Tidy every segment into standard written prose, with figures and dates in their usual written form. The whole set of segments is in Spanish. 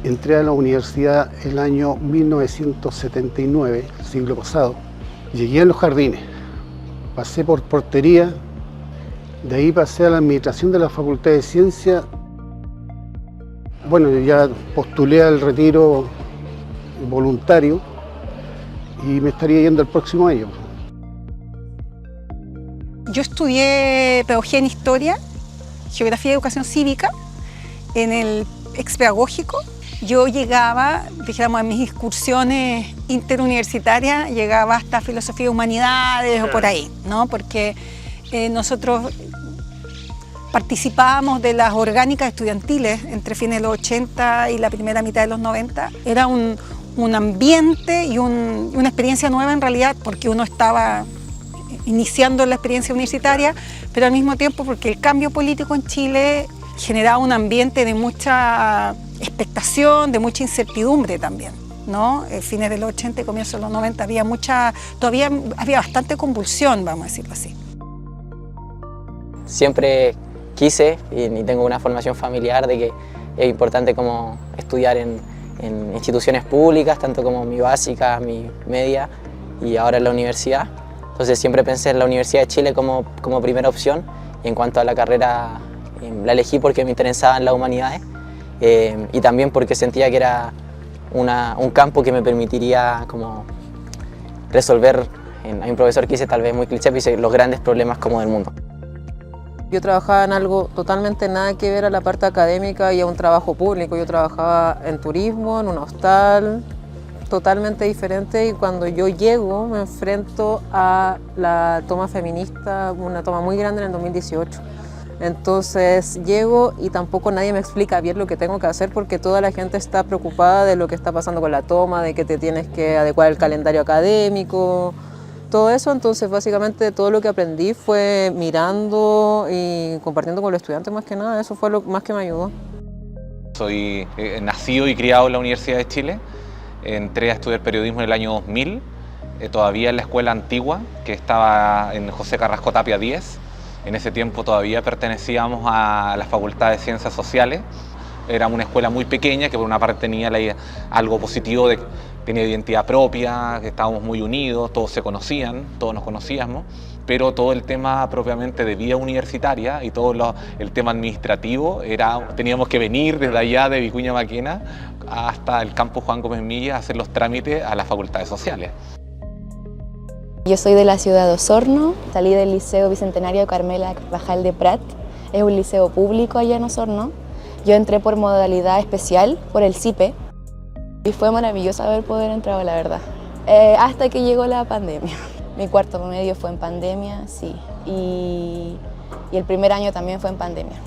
Entré a la universidad el año 1979, el siglo pasado. Llegué a Los Jardines, pasé por portería, de ahí pasé a la administración de la Facultad de Ciencias. Bueno, ya postulé al retiro voluntario y me estaría yendo el próximo año. Yo estudié pedagogía en historia, geografía y educación cívica en el expedagógico. Yo llegaba, dijéramos, en mis excursiones interuniversitarias, llegaba hasta filosofía y humanidades o por ahí, ¿no? Porque nosotros participábamos de las orgánicas estudiantiles entre fines de los 80 y la primera mitad de los 90. Era un ambiente y una experiencia nueva en realidad, porque uno estaba iniciando la experiencia universitaria, pero al mismo tiempo porque el cambio político en Chile generaba un ambiente de mucha expectación, de mucha incertidumbre también, ¿no? Fines de los 80 y comienzos de los 90 todavía había bastante convulsión, vamos a decirlo así. Siempre quise y tengo una formación familiar de que es importante como estudiar en instituciones públicas, tanto como mi básica, mi media y ahora en la universidad. Entonces siempre pensé en la Universidad de Chile como primera opción, y en cuanto a la carrera la elegí porque me interesaban las humanidades y también porque sentía que era un campo que me permitiría como resolver, hay un profesor que dice tal vez muy cliché, pero dice los grandes problemas como del mundo. Yo trabajaba en algo totalmente nada que ver a la parte académica y a un trabajo público. Yo trabajaba en turismo, en un hostal, totalmente diferente, y cuando yo llego me enfrento a la toma feminista, una toma muy grande en el 2018. Entonces llego y tampoco nadie me explica bien lo que tengo que hacer, porque toda la gente está preocupada de lo que está pasando con la toma, de que te tienes que adecuar el calendario académico, todo eso. Entonces básicamente todo lo que aprendí fue mirando y compartiendo con los estudiantes más que nada. Eso fue lo más que me ayudó. Soy nacido y criado en la Universidad de Chile. Entré a estudiar periodismo en el año 2000, todavía en la escuela antigua, que estaba en José Carrasco Tapia 10. En ese tiempo todavía pertenecíamos a la Facultad de Ciencias Sociales. Era una escuela muy pequeña que por una parte tenía algo positivo, tenía identidad propia, que estábamos muy unidos, todos se conocían, todos nos conocíamos, pero todo el tema propiamente de vida universitaria y todo el tema administrativo, teníamos que venir desde allá de Vicuña Maquena hasta el campus Juan Gómez Millas a hacer los trámites a las facultades sociales. Yo soy de la ciudad de Osorno, salí del Liceo Bicentenario Carmela Carvajal de Prat, es un liceo público allá en Osorno. Yo entré por modalidad especial, por el CIPE, y fue maravilloso haber podido entrar, la verdad, hasta que llegó la pandemia. Mi cuarto medio fue en pandemia, sí, y el primer año también fue en pandemia.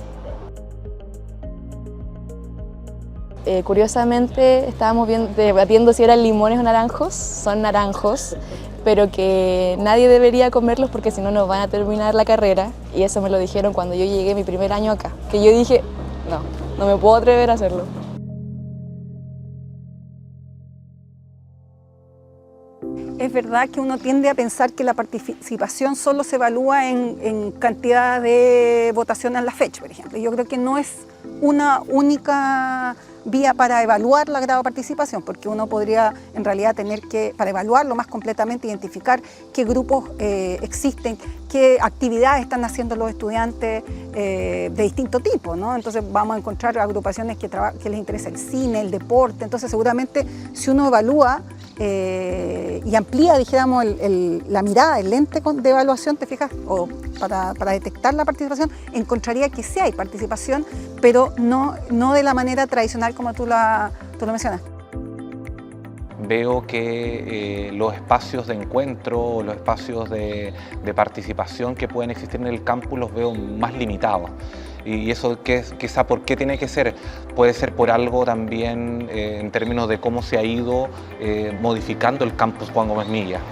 Curiosamente estábamos debatiendo si eran limones o naranjos. Son naranjos, pero que nadie debería comerlos porque si no nos van a terminar la carrera, y eso me lo dijeron cuando yo llegué mi primer año acá, que yo dije, no me puedo atrever a hacerlo. Es verdad que uno tiende a pensar que la participación solo se evalúa en cantidad de votación en la fecha, por ejemplo. Yo creo que no es una única vía para evaluar la grado de participación, porque uno podría en realidad tener que, para evaluarlo más completamente, identificar qué grupos existen, qué actividades están haciendo los estudiantes de distinto tipo, ¿no? Entonces vamos a encontrar agrupaciones que les interesa el cine, el deporte. Entonces seguramente si uno evalúa y amplía, dijéramos, la mirada, el lente de evaluación, te fijas, o para detectar la participación, encontraría que sí hay participación, pero no de la manera tradicional como tú lo mencionas. Veo que los espacios de encuentro, los espacios de participación que pueden existir en el campus los veo más limitados. Y eso quizá por qué tiene que ser, puede ser por algo también en términos de cómo se ha ido modificando el campus Juan Gómez Millas.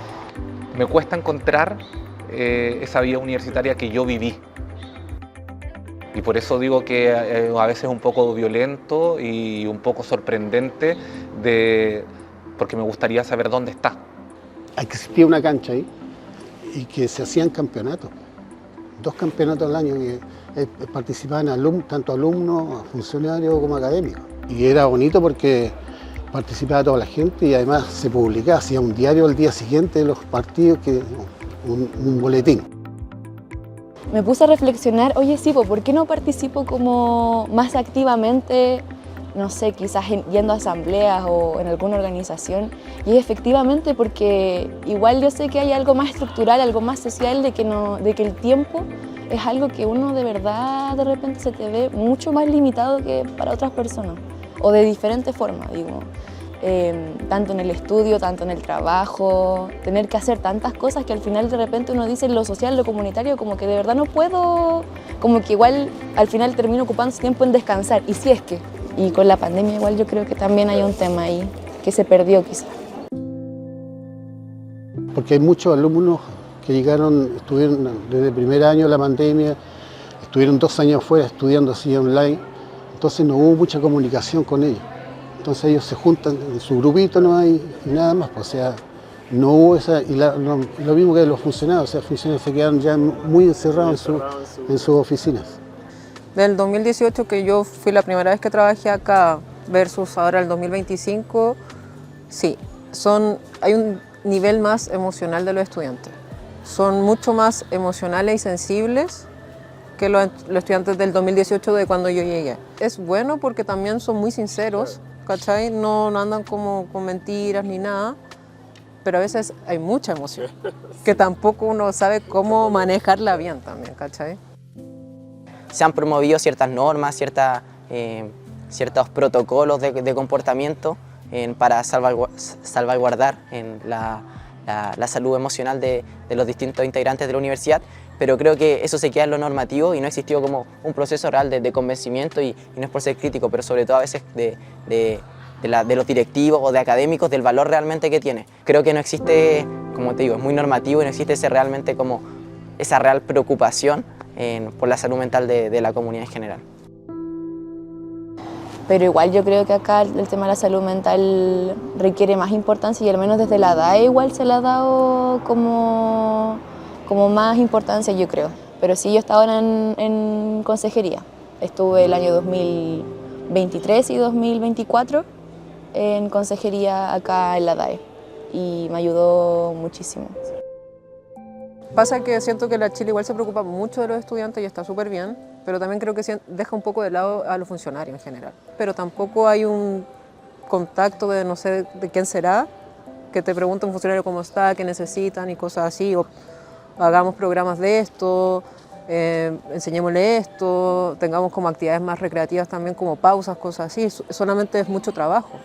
Me cuesta encontrar esa vida universitaria que yo viví. Y por eso digo que a veces es un poco violento y un poco sorprendente, porque me gustaría saber dónde está. Hay que existir una cancha ahí y que se hacían campeonatos, 2 campeonatos al año, y participaban tanto alumnos, funcionarios como académicos. Y era bonito porque participaba toda la gente y además se publicaba, hacía un diario al día siguiente de los partidos, un boletín. Me puse a reflexionar, oye, sí, ¿por qué no participo como más activamente, no sé, quizás yendo a asambleas o en alguna organización? Y efectivamente porque igual yo sé que hay algo más estructural, algo más social, de que el tiempo es algo que uno de verdad de repente se te ve mucho más limitado que para otras personas, o de diferentes formas, digo. Tanto en el estudio, tanto en el trabajo, tener que hacer tantas cosas que al final de repente uno dice lo social, lo comunitario, como que de verdad no puedo, como que igual al final termino ocupando su tiempo en descansar, y si es que, y con la pandemia igual yo creo que también hay un tema ahí que se perdió quizás. Porque hay muchos alumnos que llegaron, estuvieron desde el primer año de la pandemia, estuvieron 2 años fuera estudiando así online, entonces no hubo mucha comunicación con ellos. Entonces ellos se juntan en su grupito nomás y nada más, pues, o sea, no hubo esa, y lo mismo que los funcionarios, o sea, los funcionarios se quedaron ya muy encerrados en sus oficinas. Del 2018, que yo fui la primera vez que trabajé acá, versus ahora el 2025, sí, hay un nivel más emocional de los estudiantes. Son mucho más emocionales y sensibles que los estudiantes del 2018 de cuando yo llegué. Es bueno porque también son muy sinceros, ¿cachai? No andan como con mentiras ni nada, pero a veces hay mucha emoción, que tampoco uno sabe cómo manejarla bien también, ¿cachai? Se han promovido ciertas normas, ciertos protocolos de comportamiento para salvaguardar la salud emocional de los distintos integrantes de la universidad, pero creo que eso se queda en lo normativo y no ha existido como un proceso real de convencimiento, y no es por ser crítico, pero sobre todo a veces de los directivos o de académicos del valor realmente que tiene. Creo que no existe, como te digo, es muy normativo y no existe realmente como esa real preocupación por la salud mental de la comunidad en general. Pero igual yo creo que acá el tema de la salud mental requiere más importancia, y al menos desde la DAE igual se le ha dado como más importancia, yo creo. Pero sí, yo estaba ahora en consejería. Estuve el año 2023 y 2024 en consejería acá en la DAE y me ayudó muchísimo. Pasa que siento que la Chile igual se preocupa mucho de los estudiantes y está súper bien, pero también creo que deja un poco de lado a los funcionarios en general. Pero tampoco hay un contacto de no sé de quién será, que te pregunte un funcionario cómo está, qué necesitan y cosas así, o hagamos programas de esto, enseñémosle esto, tengamos como actividades más recreativas también, como pausas, cosas así. Solamente es mucho trabajo.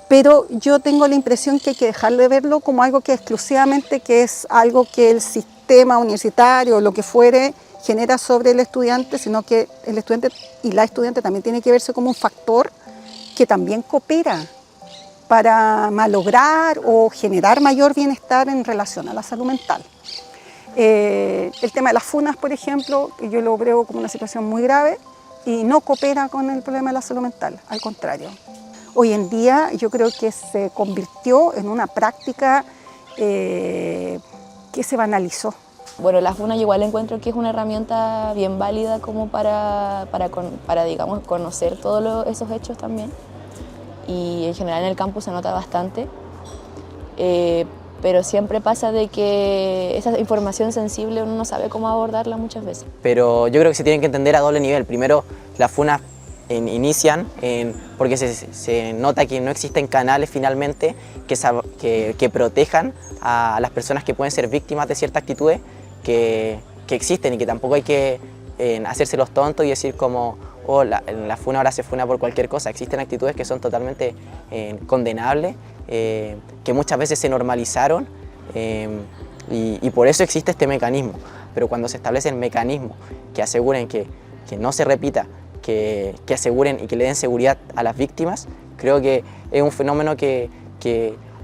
Pero yo tengo la impresión que hay que dejar de verlo como algo que exclusivamente que es algo que el sistema universitario o lo que fuere genera sobre el estudiante, sino que el estudiante y la estudiante también tiene que verse como un factor que también coopera para malograr o generar mayor bienestar en relación a la salud mental. El tema de las funas, por ejemplo, yo lo veo como una situación muy grave y no coopera con el problema de la salud mental, al contrario. Hoy en día yo creo que se convirtió en una práctica que se banalizó. Bueno, la FUNA igual encuentro que es una herramienta bien válida como para digamos, conocer todos esos hechos también. Y en general en el campus se nota bastante. Pero siempre pasa de que esa información sensible uno no sabe cómo abordarla muchas veces. Pero yo creo que se tienen que entender a doble nivel. Primero, las FUNAs inician porque se nota que no existen canales finalmente que protejan a las personas que pueden ser víctimas de ciertas actitudes que existen, y que tampoco hay que hacerse los tontos y decir como oh, la FUNA ahora se FUNA por cualquier cosa. Existen actitudes que son totalmente condenables, que muchas veces se normalizaron y por eso existe este mecanismo. Pero cuando se establecen mecanismos que aseguren que no se repita, que aseguren y que le den seguridad a las víctimas, creo que es un fenómeno que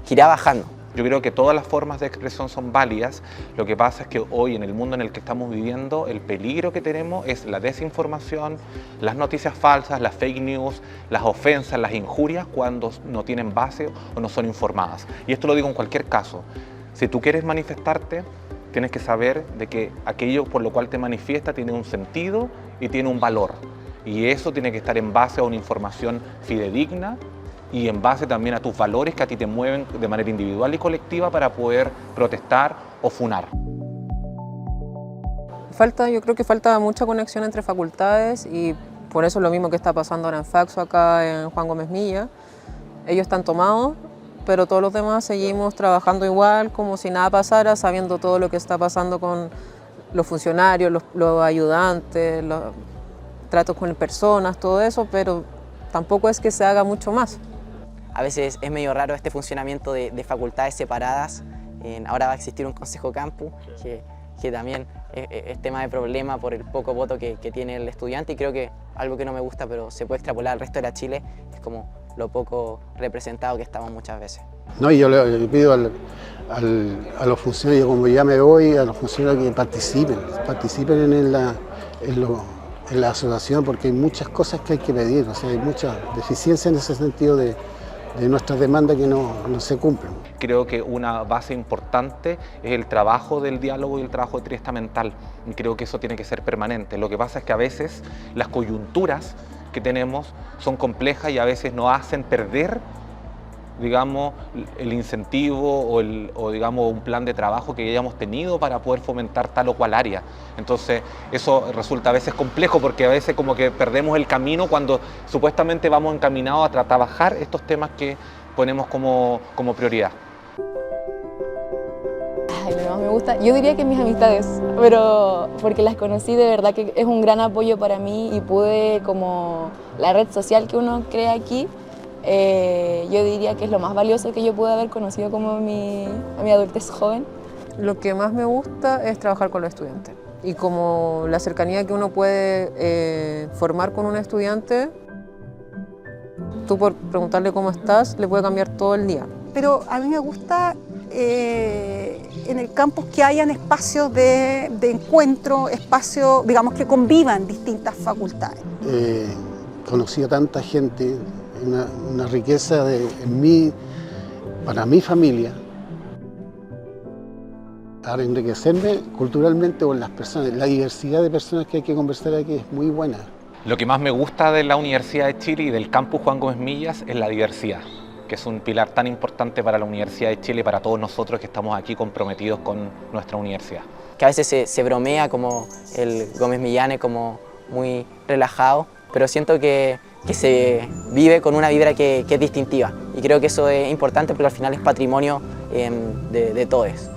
irá bajando. Yo creo que todas las formas de expresión son válidas. Lo que pasa es que hoy, en el mundo en el que estamos viviendo, el peligro que tenemos es la desinformación, las noticias falsas, las fake news, las ofensas, las injurias cuando no tienen base o no son informadas. Y esto lo digo en cualquier caso. Si tú quieres manifestarte, tienes que saber de que aquello por lo cual te manifiesta tiene un sentido y tiene un valor. Y eso tiene que estar en base a una información fidedigna y en base también a tus valores que a ti te mueven de manera individual y colectiva para poder protestar o funar. Yo creo que falta mucha conexión entre facultades y por eso es lo mismo que está pasando ahora en Faxo, acá en Juan Gómez Milla. Ellos están tomados, pero todos los demás seguimos trabajando igual, como si nada pasara, sabiendo todo lo que está pasando con los funcionarios, los ayudantes, los tratos con personas, todo eso, pero tampoco es que se haga mucho más. A veces es medio raro este funcionamiento de facultades separadas. Ahora va a existir un consejo campus que también es tema de problema por el poco voto que tiene el estudiante, y creo que algo que no me gusta, pero se puede extrapolar al resto de la Chile, es como lo poco representado que estamos muchas veces. No, y yo le pido a los funcionarios, como ya me voy, a los funcionarios que participen en la asociación, porque hay muchas cosas que hay que pedir, o sea, hay mucha deficiencia en ese sentido de nuestras demandas que no se cumplen. Creo que una base importante es el trabajo del diálogo y el trabajo triestamental, y creo que eso tiene que ser permanente. Lo que pasa es que a veces las coyunturas que tenemos son complejas y a veces nos hacen perder, digamos, el incentivo o digamos, un plan de trabajo que hayamos tenido para poder fomentar tal o cual área. Entonces eso resulta a veces complejo, porque a veces como que perdemos el camino cuando supuestamente vamos encaminados a trabajar estos temas que ponemos como prioridad. Ay, lo que más me gusta, yo diría que mis amistades, pero porque las conocí, de verdad que es un gran apoyo para mí, y pude, como la red social que uno crea aquí, yo diría que es lo más valioso que yo pude haber conocido como a mi adultez joven. Lo que más me gusta es trabajar con los estudiantes, y como la cercanía que uno puede formar con un estudiante, tú por preguntarle cómo estás, le puede cambiar todo el día. Pero a mí me gusta en el campus que hayan espacios de encuentro, espacios, digamos, que convivan distintas facultades. Conocí a tanta gente, una riqueza para mi familia, para enriquecerme culturalmente con las personas. La diversidad de personas que hay que conversar aquí es muy buena. Lo que más me gusta de la Universidad de Chile y del campus Juan Gómez Millas es la diversidad, que es un pilar tan importante para la Universidad de Chile y para todos nosotros que estamos aquí comprometidos con nuestra universidad. Que a veces se bromea como el Gómez Millán, como muy relajado, pero siento que se vive con una vibra que es distintiva, y creo que eso es importante porque al final es patrimonio de todos.